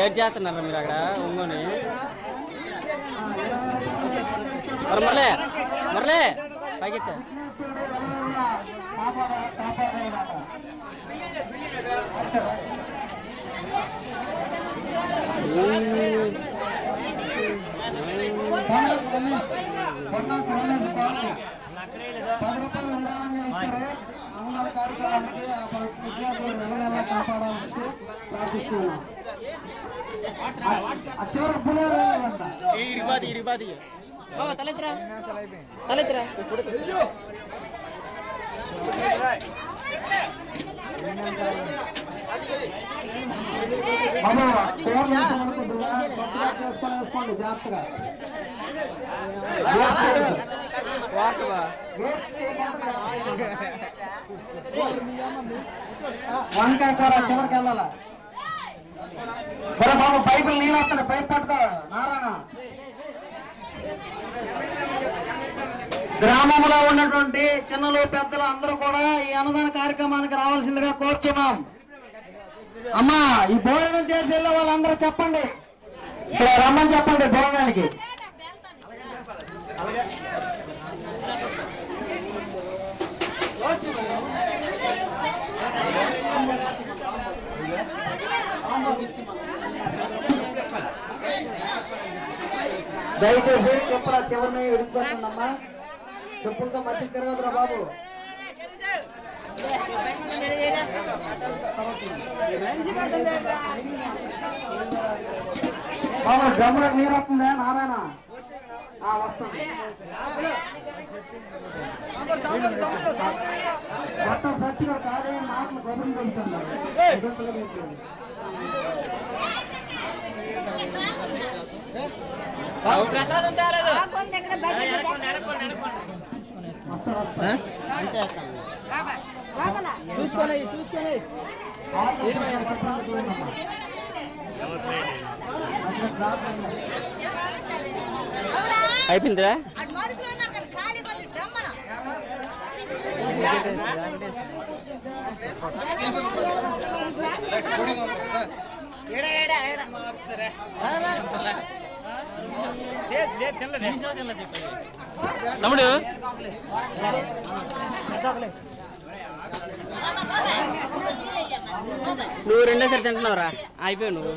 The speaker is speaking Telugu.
ఏడ్ చేస్తున్నారా మీరు అక్కడ ఒంగోని మురళే మురళే పైకి తలెత్తరా తలెత్తరా చేసుకోండి జాగ్రత్తగా వంకాయ కూర చివరికి వెళ్ళాలా బాబు పైపులు నీళ్ళు వస్తాడు పైపు పట్టుకో నారాయణ గ్రామంలో ఉన్నటువంటి చిన్నలు పెద్దలు అందరూ కూడా ఈ అన్నదాన కార్యక్రమానికి రావాల్సిందిగా కోరుచున్నాం. అమ్మా ఈ భోజనం చేసి వెళ్ళే వాళ్ళందరూ చెప్పండి, ఇక్కడ రమ్మని చెప్పండి భోజనానికి. దయచేసి చెప్పుల చివరిని విడిచిపెట్టండమ్మా. చెప్పులతో మధ్య తిరగదురా బాబు. బాబు డ్రమ్ములకు నీరు వస్తుందా నారాయణ? వస్తుంది. మొత్తం సత్తిగా కాదు మాటలు కబుర్లు పెడుతున్నారు. చూసుకొని చూసుకొని అయిపోయిందిరా తమ్ముడు నువ్వు రెండోసారి తింటున్నావురా అయిపోయావు నువ్వు